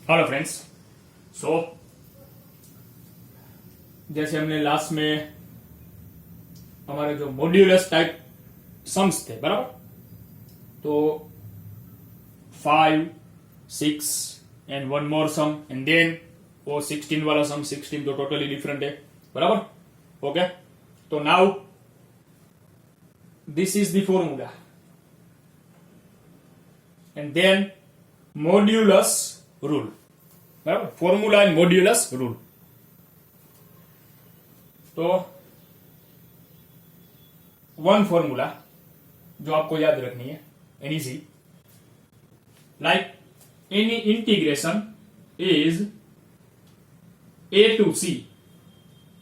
Hello friends. सो जैसे हमने last में हमारे जो मॉड्यूलस टाइप सम्स थे, बराबर, तो 5, 6 and one more sum and then वो 16 वाला सम, 16 तो टोटली डिफरेंट है, बराबर। ओके, तो now this is the formula and then modulus rule, बराबर, फॉर्मूला एंड मॉड्यूलस रूल। तो वन फॉर्मूला जो आपको याद रखनी है and easy, like any integration is a to c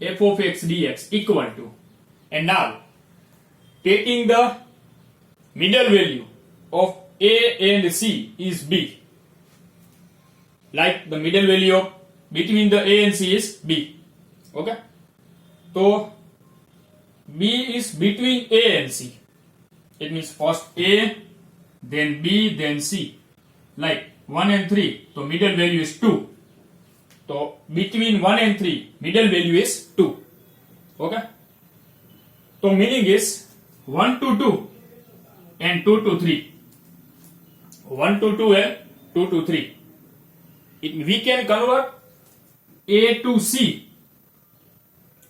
f of x dx equal to, and now taking the middle value of a and c is b, like the middle value of between the a and c is b. Okay, so b is between a and c. It means first a, then b, then c, like 1 and 3, so middle value is 2. So between 1 and 3 middle value is 2. Okay, so meaning is 1 to 2 and 2 to 3, 1 to 2 and 2 to 3. We can convert a to c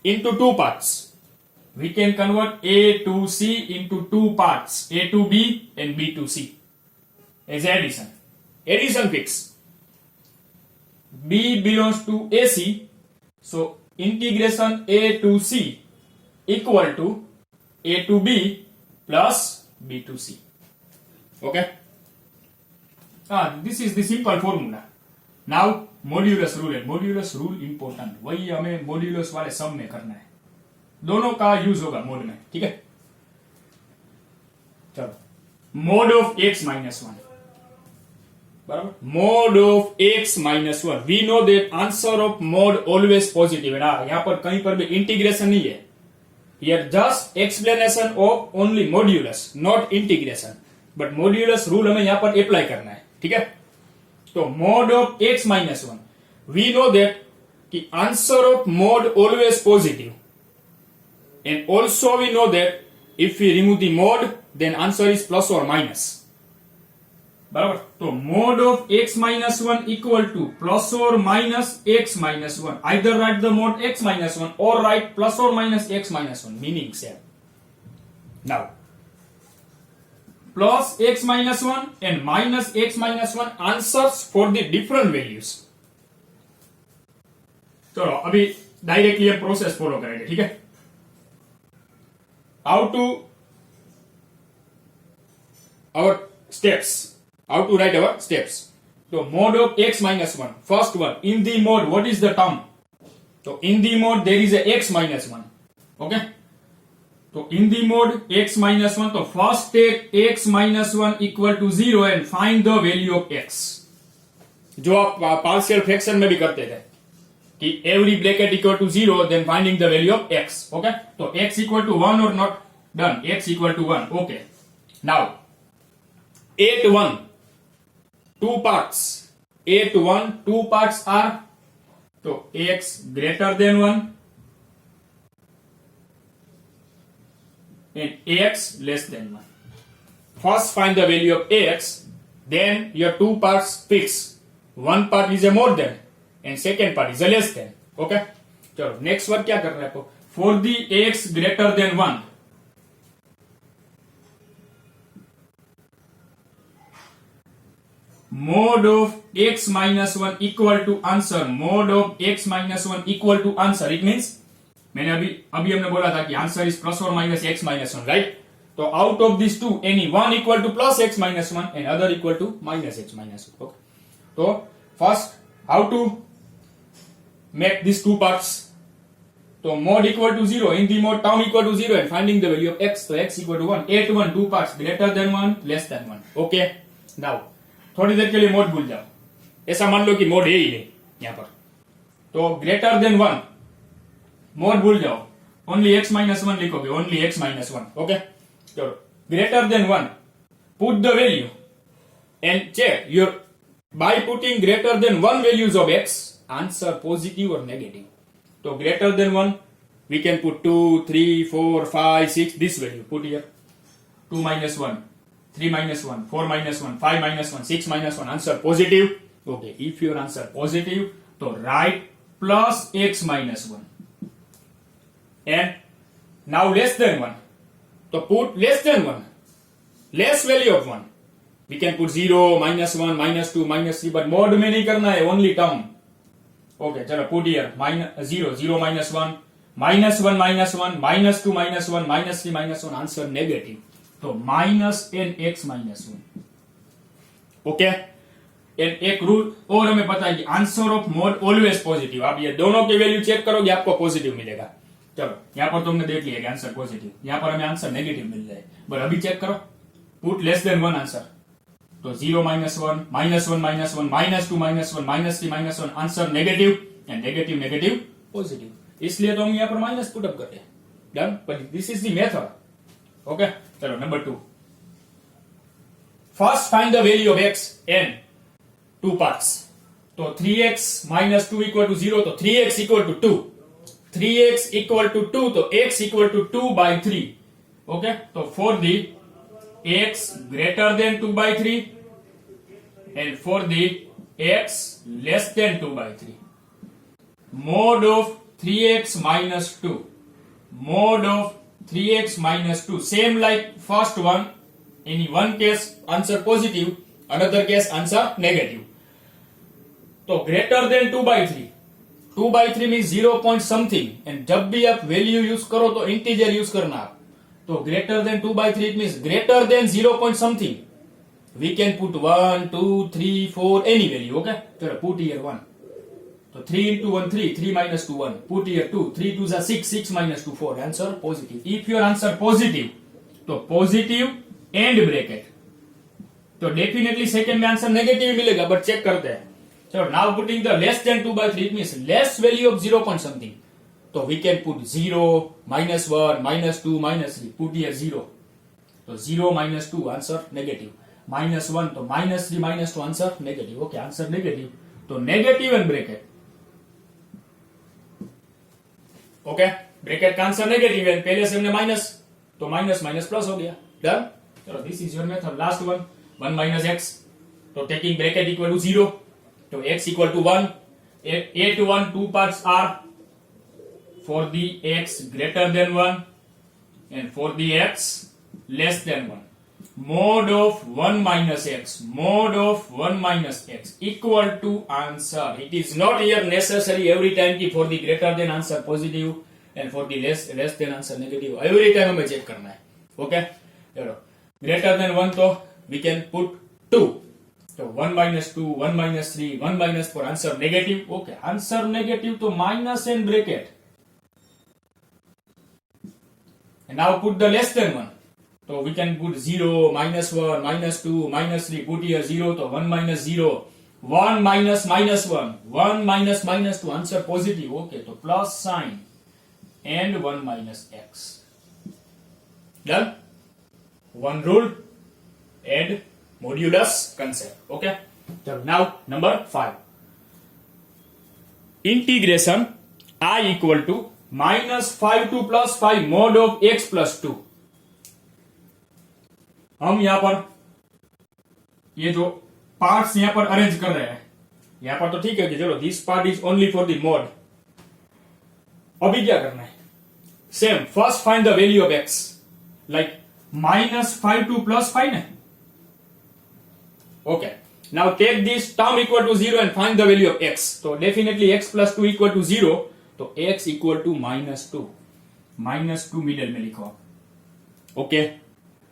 into two parts. We can convert a to c into two parts, a to b and b to c, as addition fix. b belongs to ac, so integration a to c equal to a to b plus b to c. Okay, this is the simple formula. Now modulus rule है, modulus rule important, वही हमें modulus वाले सम में करना है, दोनों का use होगा मोड में, ठीक है। चलो, मोड ऑफ x माइनस 1, बराबर, mod of x minus 1, we know that answer of mod always positive है ना, यहां पर कहीं पर भी इंटीग्रेशन नहीं है, here just explanation of only modulus, not integration, but modulus rule हमें यहां पर अप्लाई करना है, ठीक है। तो mod of x minus 1, we know that कि answer of mod always positive, and also we know that if we remove the mod then answer is plus और माइनस, बराबर। तो mod of x minus 1 equal to plus और minus x minus 1, either right the mode x minus 1 और right plus और minus x minus 1, meaning same. Now plus x minus 1 and minus x minus 1 answers for the different values. चलो अभी directly हम process follow करेंगे, ठीक है। How to our steps, how to write our steps. तो mod of x minus 1, first one, in the mod what is the term, तो in the mod there is a x minus 1, okay. तो in the mod x minus 1, तो first take x minus 1 equal to 0 and find the value of x, जो आप partial fraction में भी करते थे कि every bracket equal to 0 then finding the value of x, okay. तो x इक्वल टू 1 और not done, x equal to 1, okay. Now 8 1 2 parts, 8 1 2 parts are, तो x greater than 1 and ax less than 1. First find the value of ax, then your two parts fix. One part is a more than and second part is a less than. Okay? चलो next word क्या कर रहे हैं आपको, for the ax greater than 1, mod of x minus 1 equal to answer, mod of x minus 1 equal to answer, it means मैंने अभी हमने बोला था कि आंसर इज प्लस और माइनस x माइनस 1, राइट। तो out of this two any one equal to plus x minus 1 and other equal to minus x minus 1, okay. तो first how to make this two parts, तो mod equal to 0, in the mod term equal to 0 and finding the value of x, तो x equal to 1, 8 1 2 parts greater than 1 less than 1, okay. Now थोड़ी देर के लिए mode भूल जाओ, ऐसा मान लो कि मोड है ही नहीं यहां पर, तो ग्रेटर देन 1 मोड भूल जाओ, ओनली x माइनस 1 लिखोगे, ओनली x माइनस 1, ओके। चलो greater than 1, put the value and check your by putting greater than 1 values of x, answer positive or negative. So greater than 1, we can put 2, 3, 4, 5, 6, this value, put here. 2 minus 1, 3 minus 1, 4 minus 1, 5 minus 1, 6 minus 1, answer positive. Okay, if your answer positive, so write plus x minus 1. And now less than 1. So put less than 1. Less value of 1. We can put 0, minus 1, minus 2, minus 3, but mod में नहीं करना है, only term. Okay, चलो put here, minus 0, 0 minus 1, minus 1, minus 1, minus 2, minus 1, minus 3, minus 1, answer negative. तो minus nx minus 1. Okay? and एक rule और हमें पता है कि answer of mod always positive. आप ये दोनों की वैल्यू चेक करोगे आपको पॉजिटिव मिलेगा. चलो यहाँ पर तुमने देख लिया कि आंसर पॉजिटिव, यहाँ पर हमें आंसर नेगेटिव मिल जाए. बट अभी चेक करो, पुट लेस देन 1 आंसर. तो 0 minus 1, minus 1, minus 1, minus 2, minus 1, minus 3, minus 1, answer negative and negative negative positive. इसलिए तो हम यहाँ पर माइनस पुटअप करते हैं. Done. But this is the method. Okay, चलो number 2. First find the value of x in 2 parts. तो 3x minus 2 equal to 0, तो 3x equal to 2. 3x equal to 2, तो x equal to 2 by 3. Okay, तो for the x greater than 2 by 3 and for the x less than 2 by 3, mod of 3x minus 2, mod of 3x minus 2, same like first one. In one case answer positive, another case answer negative. तो greater than 2 by 3, 2 by 3 means 0 point something, and जब भी आप value use करो तो integer use करना आप. तो greater than 2 by 3 it means greater than 0 point something. We can put 1, 2, 3, 4, any value. Okay, चलो put here 1. तो 3 into 1 3, 3 minus 2 1. Put here 2, 3 2 is 6, 6 minus 2 4. Answer positive. If your answer positive, तो positive and bracket. तो definitely second में answer negative मिलेगा, but check करते हैं. चलो now putting the less than 2 by 3 it means less value of 0 point something. So we can put 0, minus 1, minus 2, minus 3. Put here 0. So 0 minus 2, answer negative. Minus 1, so minus 3, minus 2, answer negative. Okay, answer negative. So negative and bracket. Okay, bracket का answer negative है, पहले से हमने minus, तो minus minus plus हो गया. Done. चलो this is your method. Last one, 1 minus x. तो टेकिंग ब्रैकेट इक्वल टू 0, तो x equal to 1. a to 1 two parts are for the x greater than 1 and for the x less than 1. Mod of 1 minus x, mod of 1 minus x equal to answer. It is not here necessary every time कि for the greater than answer positive and for the less than answer negative. Every time हमें check करना है. Okay? चलो greater than 1 तो we can put 2. So 1 minus 2, 1 minus 3, 1 minus 4, answer negative. Okay, answer negative तो minus and bracket. And now put the less than 1. So we can put 0, minus 1, minus 2, minus 3. Put here 0, so 1 minus 0. 1 minus minus 1. 1 minus minus 2. Answer positive. Okay, so plus sign. And 1 minus x. Done? One rule. Add modulus concept. Okay? So now number 5. Integration I equal to minus 5 to plus 5 mod of x plus 2. हम यहां पर ये जो parts यहां पर arrange कर रहे हैं, यहां पर तो ठीक है कि चलो this part is only for the mode. अभी क्या करना है? Same first find the value of x, like minus 5 to plus 5 ना. Okay, now take this term equal to 0 and find the value of x. So definitely x plus 2 equal to 0, तो x equal to minus 2. Minus 2 middle में लिखो. Okay,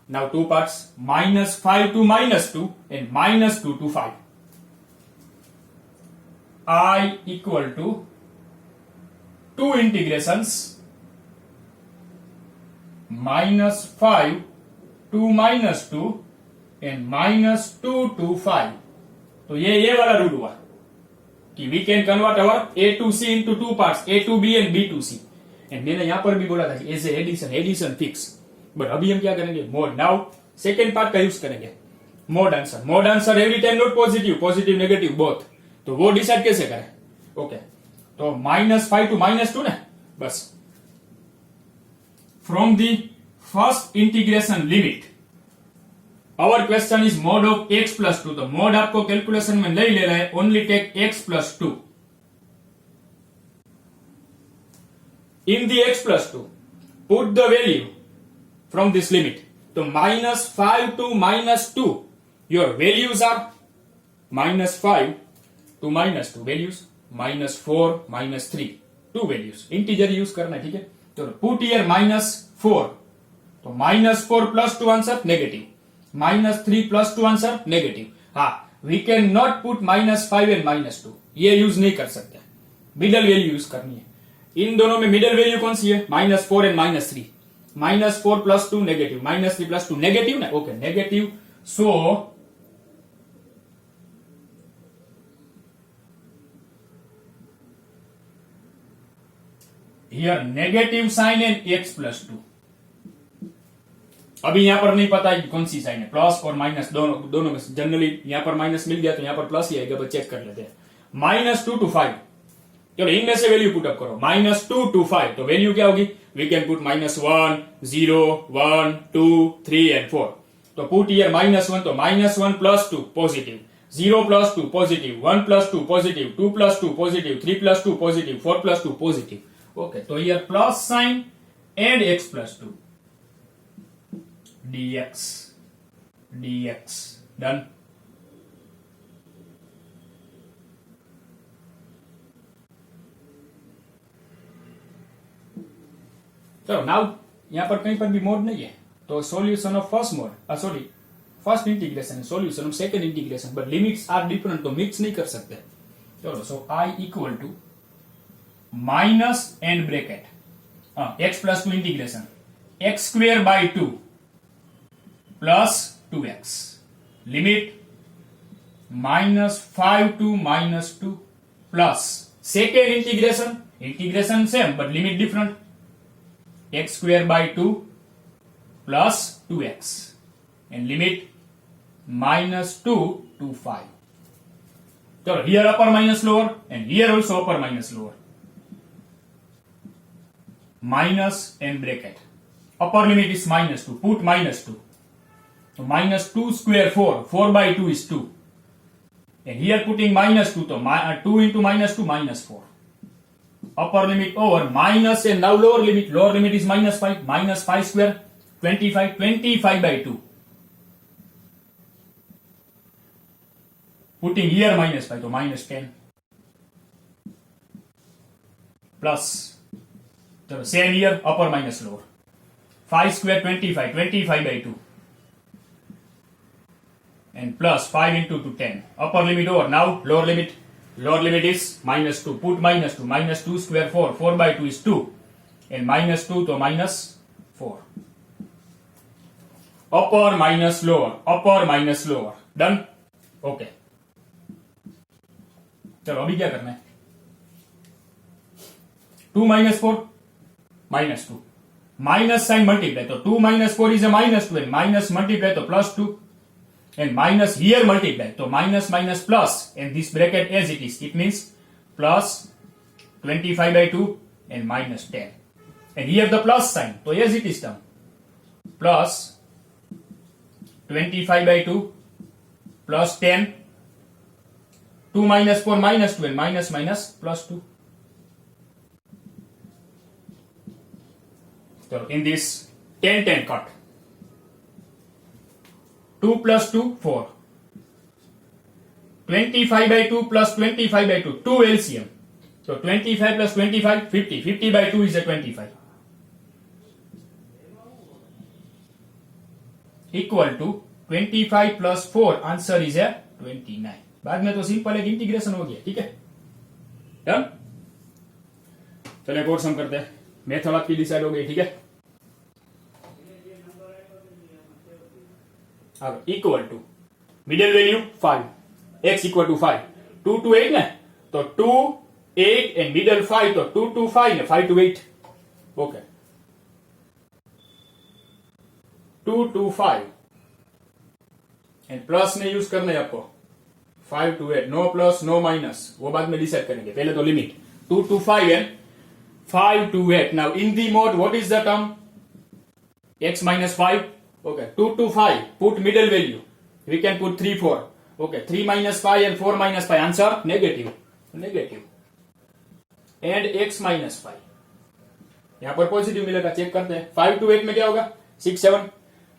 now two parts, minus 5 to minus 2 and minus 2 to 5. I equal to 2 integrations minus 5 to minus 2 and minus 2 to 5. तो ये वाला rule हुआ कि we can convert our a to c into two parts, a to b and b to c. And मैंने यहां पर भी बोला था कि एज एडिशन फिक्स, बट अभी हम क्या करेंगे? मोड. नाउ सेकेंड पार्ट का यूज करेंगे. Mode answer every time not positive negative both, तो वो डिसाइड कैसे करें? ओके, तो -5 to -2 ना, बस from the first integration limit our question is mod of x plus 2, तो मोड आपको कैलकुलेशन में नहीं ले रहा है, only take x plus 2 in the x plus 2, put the value from this limit. So -5 to -2, your values are -5 to -2 values, -4, -3, two values. Integer use करना है, ठीक है? तो put here -4, तो -4 plus 2 answer negative, -3 plus 2 answer negative. हाँ, we can not put -5 and -2, ये use नहीं कर सकते, मिडल वैल्यू यूज करनी है। इन दोनों में मिडल वैल्यू कौन सी है? -4 and -3, -4 plus 2 negative, -3 plus 2 negative ना, okay negative, so here negative sign and x plus 2। अभी यहां पर नहीं पता है कौन सी साइन है, प्लस और माइनस दोनों में, जनरली यहां पर माइनस मिल गया तो यहां पर प्लस ही आएगा, बस चेक कर लेते हैं। -2 to 5, चलो इनमें से वैल्यू पुट अप करो, -2 to 5, तो वैल्यू क्या होगी? वी कैन पुट -1, 0, 1, 2, 3 एंड 4, तो पुट हियर -1, तो -1 plus 2 positive, 0 plus 2 positive, 1 plus 2 positive, 2 plus 2 positive, 3 plus 2 positive, 4 plus 2 positive, okay, तो here plus sign and x plus 2 dx done. चलो now यहां पर कहीं पर भी मोड नहीं है, तो solution of first mod, sorry first integration, solution of second integration, but limits are different, तो मिक्स नहीं कर सकते। चलो, सो i equal to minus and bracket x plus 2 integration x square by 2 plus 2x limit -5 to -2 plus second integration same but limit different, x square by 2 plus 2x and limit -2 to 5. So here upper minus lower and here also upper minus lower. Minus and bracket. Upper limit is -2. Put -2. So -2 square 4. 4 by 2 is 2. And here putting -2. So 2 into -2 -4. Upper limit over minus and now lower limit is -5, -5 square 25 by 2, putting here -5, so -10 plus, so same here upper minus lower, 5 square 25 by 2 and plus 5 into 2 10, upper limit over, now lower limit is -2, put -2 square 4 by 2 is 2 and -2 to -4, upper minus lower, done, okay। चलो अभी क्या करना है? 2 - 4 -2, minus sign multiply, तो 2 - 4 is a -2 and minus multiply तो +2 and minus here multiply, so minus plus and this bracket as it is, it means plus 25 by 2 and -10 and here the plus sign, so as it is term, plus 25 by 2 plus 10, 2 - 4 -2 and minus +2. So in this 10 cut, 2 plus 2 4, 25 by 2 plus 25 by 2, 2 LCM, so 25 plus 25 50 by 2 is a 25 equal to 25 plus 4, answer is है 29। बाद में तो simple एक integration हो गया, ठीक है, done. चलिए एक और सम करते हैं, मेथड आपकी डिसाइड हो गई, ठीक है। अब equal to middle value 5, x equal to 5, 2 to 8 ना, तो 2 8 एंड मिडिल 5, तो 2 to 5 ना, 5 to 8, okay, 2 to 5 and plus में यूज करना है आपको 5 to 8, no plus no minus, वो बाद में डिसाइड करेंगे, पहले तो limit 2 to 5 and 5 to 8. Now in the mod what is the term x minus 5. Okay, 2 to 5, put middle value, we can put 3 4. Okay, 3 minus 5 and 4 minus 5, answer negative, and x minus 5, यहां पर positive मिलेगा, check करते हैं 5 to 8 में क्या होगा 6 7.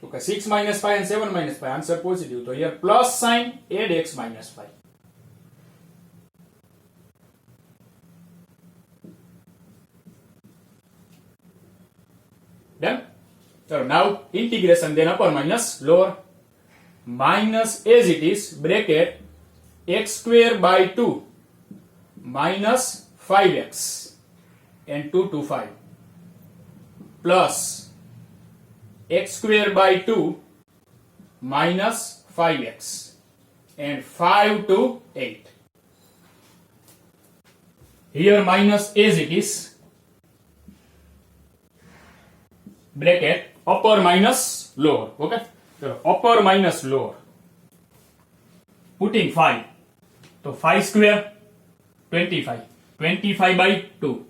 Okay, 6 minus 5 and 7 minus 5, answer positive, तो here plus sign add x minus 5. Done? So now integration, then upper minus lower, minus as it is bracket x square by 2 minus 5x and 2 to 5 plus x square by 2 minus 5x and 5 to 8. Here minus as it is bracket upper minus lower. Okay, so upper minus lower, putting 5, so 5 square 25, 25 by 2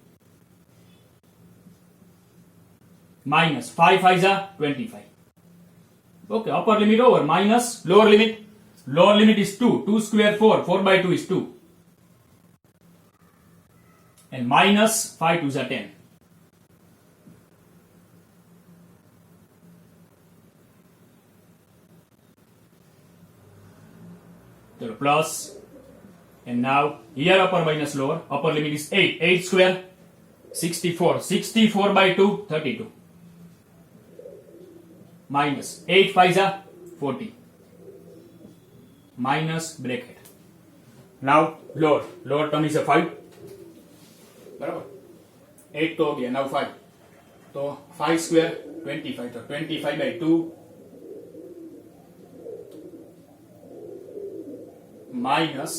minus 5 5 are 25. Okay, upper limit over minus lower limit. Lower limit is 2, 2 square 4, 4 by 2 is 2, and minus 5 2s are 10. So plus, and now here upper minus lower, upper limit is 8, 8 square 64, 64 by 2 32, minus 8 5s are 40, minus bracket. Now lower term is a 5, बराबर 8 तो हो गया, now 5, तो 5 square 25, तो 25 by 2 minus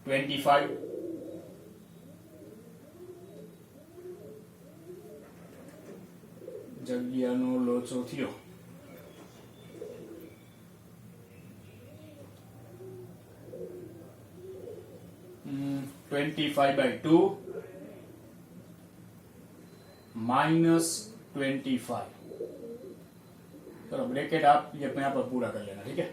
25 જગ્યાનો લોચો થયો. Hmm, 25 by 2 minus 25. चलो bracket आप ये अपने यहाँ पर पूरा कर लेना, ठीक है.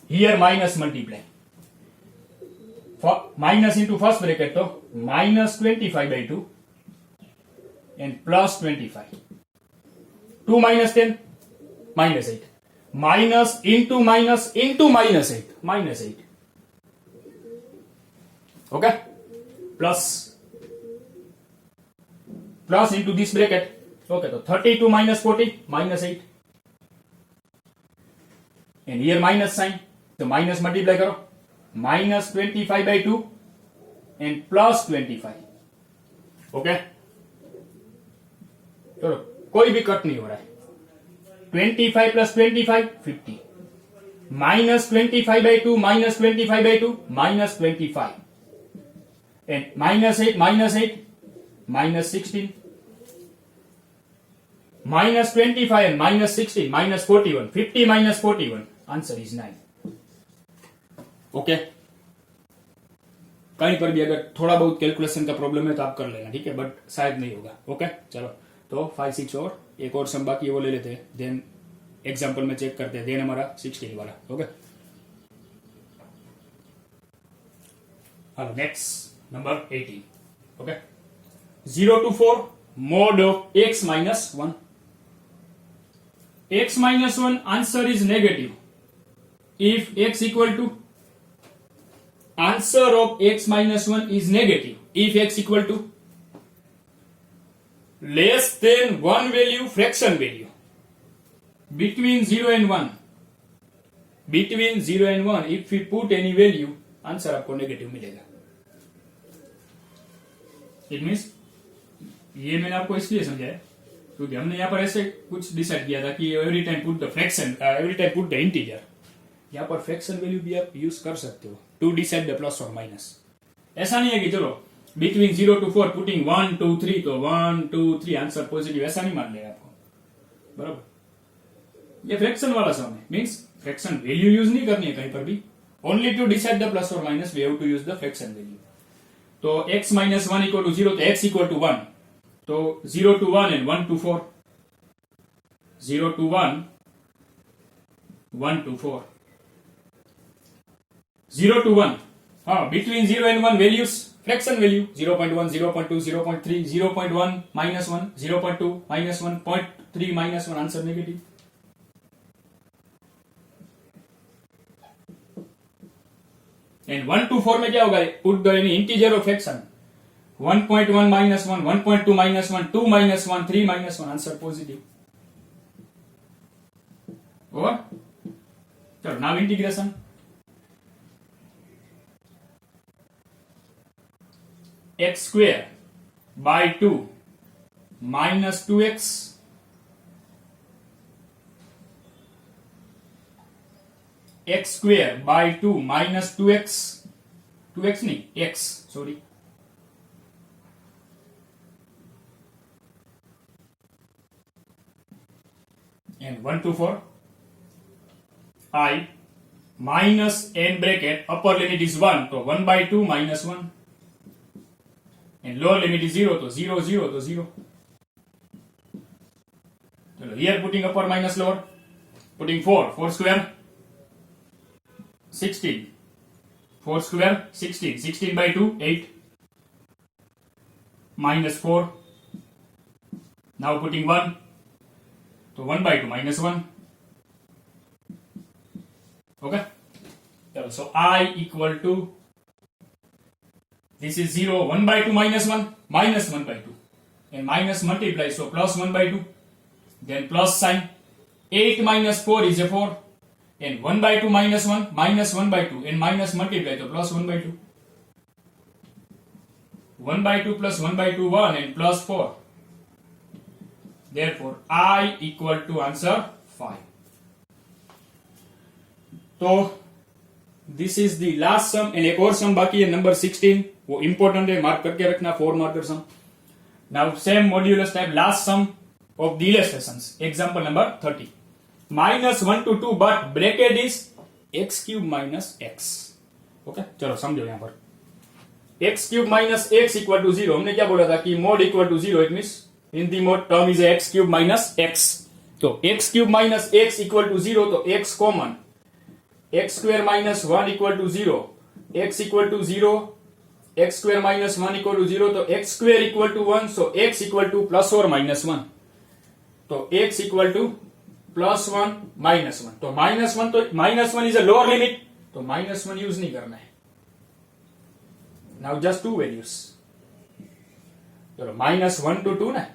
Here minus multiply. For minus into first bracket, so minus 25 by 2 and plus 25. 2 minus 10, minus 8. Minus into minus 8, minus 8. Okay? Plus into this bracket. Okay, so 32 minus 40, minus 8. And here minus sign. तो minus multiply करो, minus 25 by 2 and plus 25. Okay, चलो कोई भी cut नहीं हो रहा है. 25 plus 25 50, minus 25 by 2 minus 25 by 2 minus 25, and minus 8 minus 16, minus 25 and minus 16 minus 41, 50 minus 41, answer is 9. Okay, कहीं पर भी अगर थोड़ा बहुत कैलकुलेशन का प्रॉब्लम है तो आप कर लेना, ठीक है, बट शायद नहीं होगा. ओके, चलो तो 5 6 और एक और सम बाकी है वो ले लेते हैं, देन एग्जांपल में चेक करते हैं, देन हमारा 16 वाला. Okay, hello next number 18. Okay, 0 to 4 mod of x minus 1. x minus 1 answer is negative if x equal to, answer of x minus 1 is negative if x equal to less than one value fraction value, between 0 and 1, between 0 and 1 if we put any value, answer आपको negative मिलेगा. It means ये मैंने आपको इसलिए समझाया क्योंकि हमने यहाँ पर ऐसे कुछ डिसाइड किया था कि every time put the fraction, every time put the integer. यहाँ पर फ्रैक्शन वैल्यू भी आप यूज कर सकते हो टू डिसाइड द प्लस और माइनस. ऐसा नहीं है कि चलो बिटवीन 0 to 4 पुटिंग 1 2 3 तो 1 2 3 आंसर पॉजिटिव ऐसा नहीं मान लेगा आपको, बराबर। ये फ्रैक्शन वाला सम है, मींस फ्रैक्शन वैल्यू यूज नहीं करनी है कहीं पर भी, only to decide the plus और minus we have to use the fraction value. तो x minus 1 equal to 0 तो x equal to 1, तो 0 to 1 and 1 to 4, 0 to 1 1 to 4, 0 to 1, हाँ between 0 and 1 values fraction value 0.1 0.2 0.3 0.1 minus 1 0.2 minus 1 0.3 minus 1 answer negative. And 1 to 4 में क्या होगा, put the any integer of fraction 1.1 minus 1 1.2 minus 1 2 minus 1 3 minus 1 answer positive. और चलो now integration, x square by 2 minus 2x x square by 2 minus 2x नहीं x sorry and 1 to 4 I minus n bracket upper limit is 1 तो 1 by 2 minus 1 and lower limit is 0 तो 0 0 तो 0। चलो here putting upper minus lower, putting 4 square 16 4 square 16 16 by 2 8 minus 4, now putting 1 तो 1 by 2 minus 1, okay। So I equal to, this is 0 1 by 2 minus 1 minus 1 by 2 and minus multiply so plus 1 by 2 then plus sign 8 minus 4 is a 4 and 1 by 2 minus 1 minus 1 by 2 and minus multiply so plus 1 by 2 1 by 2 plus 1 by 2 1 and plus 4, therefore I equal to answer 5। तो this is the last sum and एक और सम बाकी है number 16, वो important है, mark करके रखना, 4 marker sum. Now same modulus type last sum of the illustrations, example number 30 -1 to 2 but bracket is x³ minus x, okay. चलो समझो यहां पर x³ minus x equal to 0, हमने क्या बोला था कि mod equal to 0 it means in the mod term is x³ minus x, तो x³ minus x equal to 0 तो x common, x square minus 1 equal to 0, x equal to 0, x square minus 1 equal to 0 तो x square equal to 1 so x equal to plus or minus 1, तो x equal to plus 1 minus 1 तो minus 1 तो minus 1 is a lower limit तो minus 1 use नहीं करना है। now just two values, चलो -1 to 2 ना,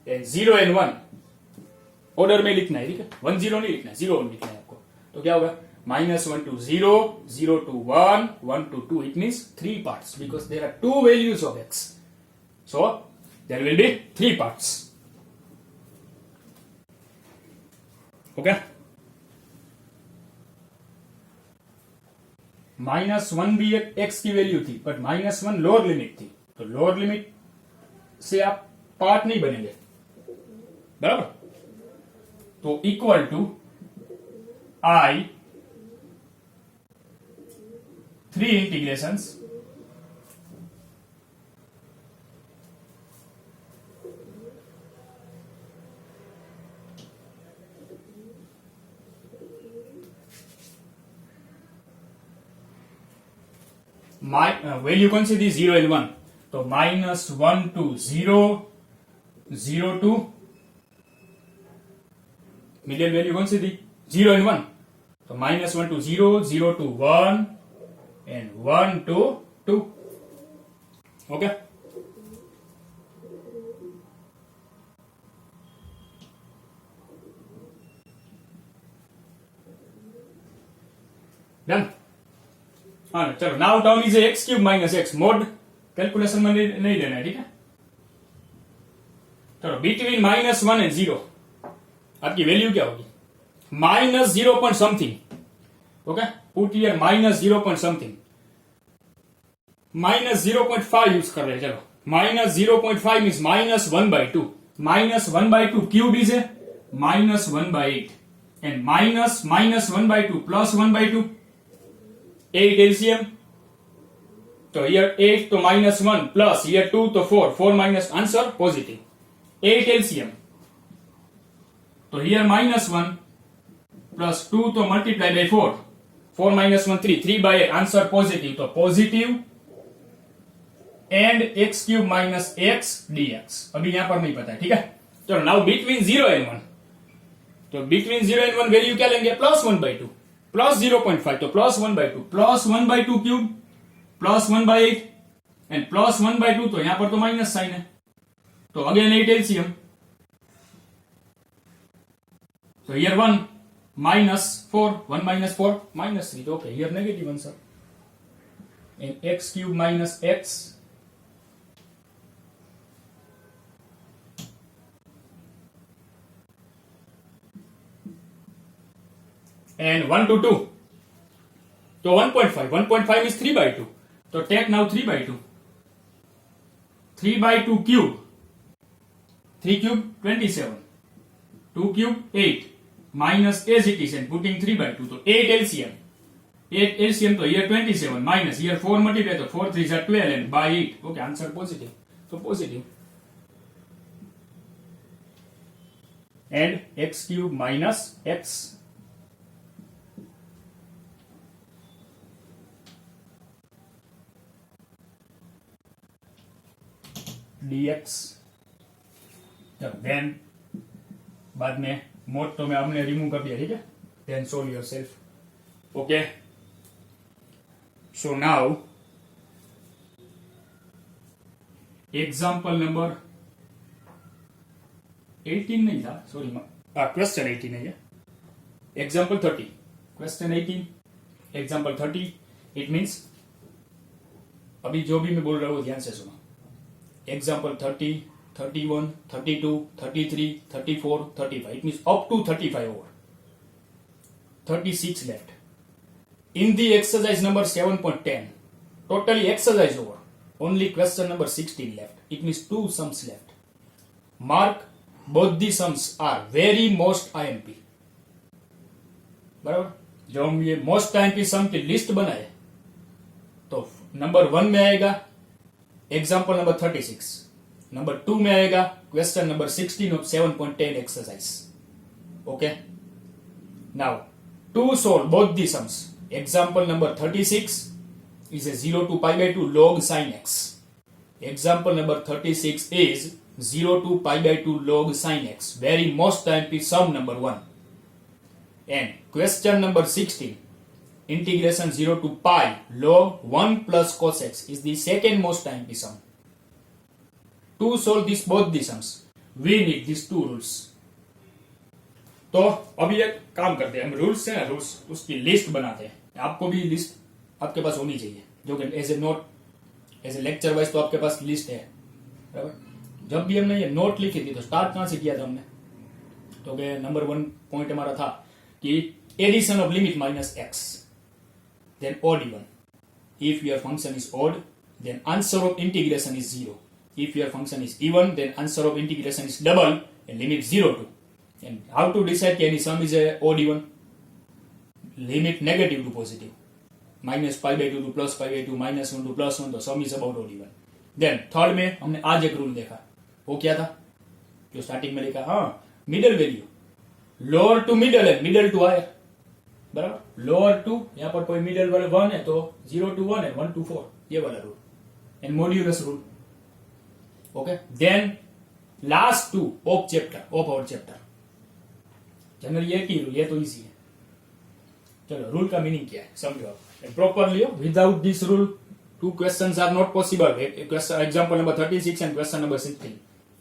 and 0 and 1 ऑर्डर में लिखना है, ठीक है, 1 0 नहीं लिखना है, 0 1 लिखना है आपको। तो क्या होगा -1 to 0 0 to 1 1 to 2, it means 3 parts because there are 2 values of x, so there will be 3 parts, okay। -1 भी एक x की वैल्यू थी बट -1 लोअर लिमिट थी, तो लोअर लिमिट से आप पार्ट नहीं बनेंगे, बराबर। तो equal to I 3 integrations value कौन सी थी 0 and 1, तो -1 to 0 0 to मिडिल वैल्यू कौन सी थी 0 and 1, तो -1 to 0 0 to 1 and 1 to 2, okay। Done, हाँ चलो now term is x³ minus x, mode calculation में नहीं देना है, ठीक है। चलो बिटवीन -1 and 0 आपकी वैल्यू क्या होगी -0 something, okay, put here -0 something, minus 0.5 use कर रहे हैं। चलो minus 0.5 means minus 1/2, minus 1/2 cube is minus 1/8 and minus minus 1/2 plus 1/2 8 LCM. तो हियर 8 तो माइनस 1 प्लस हियर 2 तो 4 माइनस आंसर पॉजिटिव 8 एलसीएम। तो हियर माइनस 1 प्लस 2 तो multiply by 4 minus 1 3/8 answer positive. तो positive and x cube minus x dx। अभी यहां पर नहीं पता है, ठीक है। चलो नाउ बिटवीन 0 एंड 1, तो बिटवीन 0 एंड 1 वैल्यू क्या लेंगे प्लस 1/2 प्लस 0.5 तो plus 1/2 plus 1/2 cube plus 1/8 and plus 1/2 तो यहां पर तो माइनस साइन है तो अगेन 8 एलसीएम। तो here 1 minus 4 1 minus 4 minus 3 okay here negative answer and x cube minus x and 1 to 2 so 1.5 is 3/2 so take now 3/2 3/2 cube 3 cube 27 2 cube 8 minus as it is and putting 3/2 so 8 LCM 8 LCM so here 27 minus here 4 multiply so 4 3s are 12 and by 8 okay answer positive so positive and x cube minus x dx then बाद में mode तो मैं हमने remove कर दिया, ठीक है। Then solve yourself okay. So now example number 18 नहीं था, सॉरी क्वेश्चन 18 है ये, example 30 question 18 example 30 it means अभी जो भी मैं बोल रहा हूं ध्यान से सुनो। Example 30 31, 32, 33, 34, 35. It means up to 35 over. 36 left. In the exercise number 7.10, totally exercise over. Only question number 16 left. It means 2 sums left. Mark both the sums are very most IMP. बराबर? जो हम ये most IMP sum की list बनाए तो number 1 में आएगा example number 36, number 2 में आएगा question number 16 of 7.10 exercise okay. Now to solve both the sums example number 36 is a 0 to pi/2 log sin x. Example number 36 is 0 to pi/2 log sin x. Very most IMP sum number 1. And question number 16 integration 0 to pi log 1 plus cos x is the second most IMP sum. To solve this both the sums we need these two rules. तो अभी एक काम करते हैं हम, rules है ना, rules उसकी लिस्ट बनाते हैं। आपको भी लिस्ट आपके पास होनी चाहिए जो कि as a note as a lecture wise तो आपके पास लिस्ट है बराबर। जब भी हमने ये नोट लिखी थी तो स्टार्ट कहां से किया था हमने, तो नंबर 1 पॉइंट हमारा था कि addition of limit minus x then odd even. If your function is odd then answer of integration is 0. If your function is even, then answer of integration is double and limit 0 to. And how to decide any sum is a odd even? Limit negative to positive. Minus pi/2 to plus pi/2, minus 1 to plus 1, तो sum is about odd even. Then third में हमने आज एक rule देखा, वो क्या था जो स्टार्टिंग में लिखा, हाँ middle value lower to middle है, मिडल टू हायर बराबर। लोअर टू यहाँ पर कोई मिडल वाले 1 है तो 0 to 1 है, 1 to 4 ये वाला rule and modulus rule okay. Then last two of our chapter generally एक ही रूल, ये तो इजी है। चलो रूल का मीनिंग क्या है समझो आप properly. Without this rule 2 questions are not possible. Example number 36 and question number 16.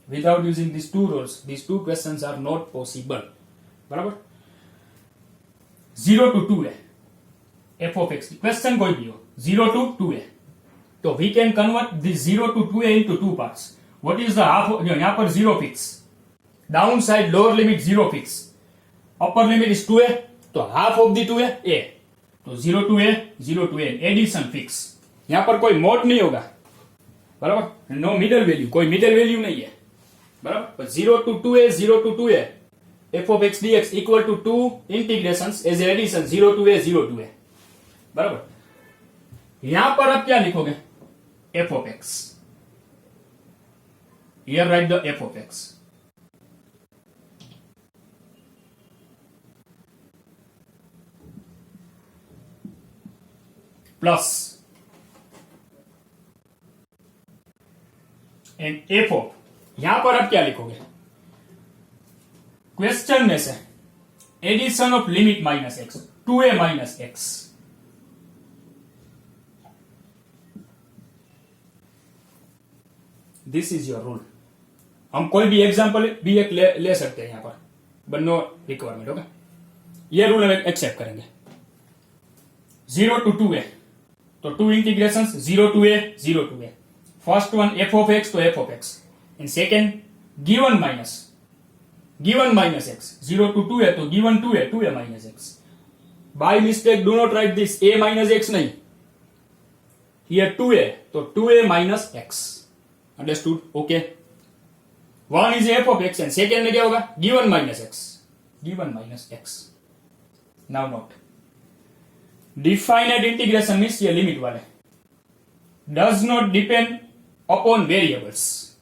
Without using these 2 rules, these 2 questions are not possible. बराबर 0 to 2 है f of x, क्वेश्चन कोई भी हो 0 to 2 है तो we can convert this 0 to 2a into 2 parts. What is the half? यहाँ पर 0 fix, downside lower limit 0 fix, upper limit is 2a तो half of the 2a a, तो 0 to a 0 to a addition fix. यहां पर कोई mode नहीं होगा, बराबर, नो मिडल वैल्यू, कोई मिडल वैल्यू नहीं है, बराबर। 0 to 2a 0 to 2a f of x dx equal to 2 integrations as addition 0 to a 0 to a, बराबर। यहां पर आप क्या लिखोगे, f of x, here write the f of x, plus and f of, यहां पर आप क्या लिखोगे, क्वेश्चन में से addition of limit minus x, 2a minus x, this is your rule. हम कोई भी एग्जांपल भी एक ले सकते हैं यहां पर, बट नो रिक्वायरमेंट, ओके। ये रूल हम एक्सेप्ट करेंगे। 0 to 2a, तो 2 integration 0 to a 0 to a, first one f of x, तो f of x, and second given minus x, 0 to 2a, तो given 2a minus x। By mistake do not right this a minus x नहीं, here 2a, तो 2a minus x, understood, okay. One is f of x and second में क्या होगा, given minus x। Now note, definite integration means ये limit वाले, does not depend upon variables,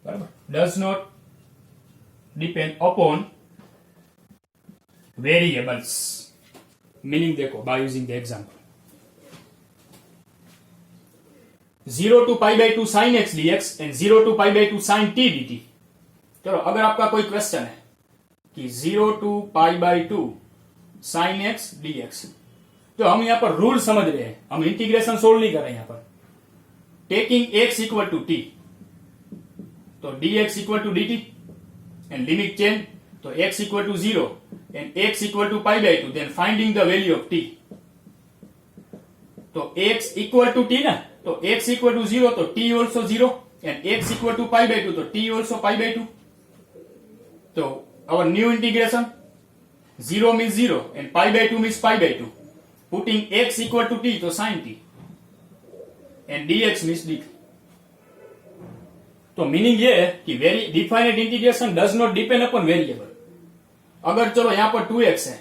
बराबर, does not depend upon variables, meaning देखो by using the example, 0 to pi by 2 sin x dx एंड 0 to pi by 2 sin t dt। चलो, अगर आपका कोई question है कि 0 to pi by 2 sin x dx, तो हम यहां पर रूल समझ रहे हैं, हम इंटीग्रेशन सोल्व नहीं कर रहे हैं यहां पर। Taking x equal to t, तो dx equal to dt and limit change, तो x equal to 0 and x equal to pi by 2, then finding the value of t, तो x इक्वल टू t ना, तो x equal to 0, तो t also 0 and x equal to pi by 2, तो t also pi by 2। तो our new integration, 0 means 0 and pi by 2 means pi by 2, putting x equal to t, तो sin t and dx means dt। तो meaning ये है कि very definite integration does not depend upon variable. अगर चलो यहां पर 2x है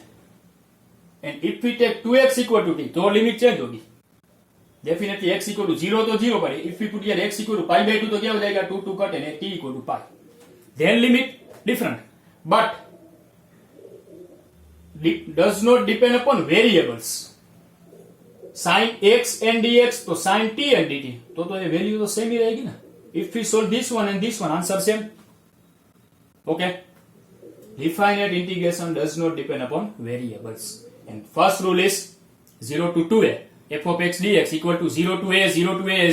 and if we take 2x equal to t, तो लिमिट चेंज होगी, डेफिनेटली x इक्वल टू 0 तो 0 पर, if we put here x equal to pi by 2, तो क्या हो जाएगा, 2 2 cut and t equal to pi, then limit different, but does not depend upon variables, sin x and dx, तो sin t and dt, तो ये value तो same ही रहेगी ना। If we solve this one and this one, answer same, okay. Definite integration does not depend upon variables, and first rule is 0 to 2a f of x dx equal to 0 to a as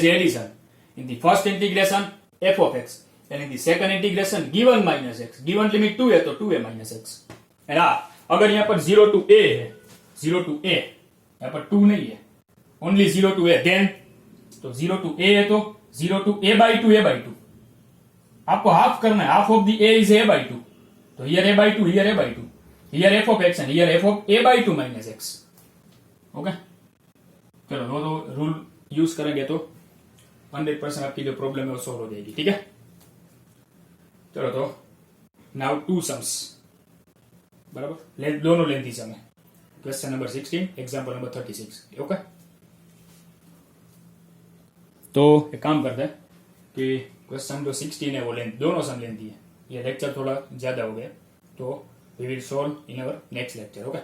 addition in the first integration f of x, and in the second integration given minus x, given limit 2a, तो 2a minus x। And अगर यहां पर 0 to a है, 0 to a, यहां पर 2 नहीं है, only 0 to a, then तो 0 to a है, तो 0 to a by 2, a by 2, आपको हाफ करना है, half of the a is a by 2, तो here a by 2, here a by 2, here f of x and here f of a by 2 minus x, okay. चलो दो rule use करेंगे तो 100% आपकी जो प्रॉब्लम है वो सॉल्व हो जाएगी, ठीक है। चलो तो नाउ 2 सम्स, बराबर, दोनों लेंथी सम है, question number 16, example number 36, okay. तो एक काम करते हैं कि क्वेश्चन जो 16 है वो लेंथ, दोनों सम लेंथी है, ये लेक्चर थोड़ा ज्यादा हो गया, तो we will solve in our next lecture, okay.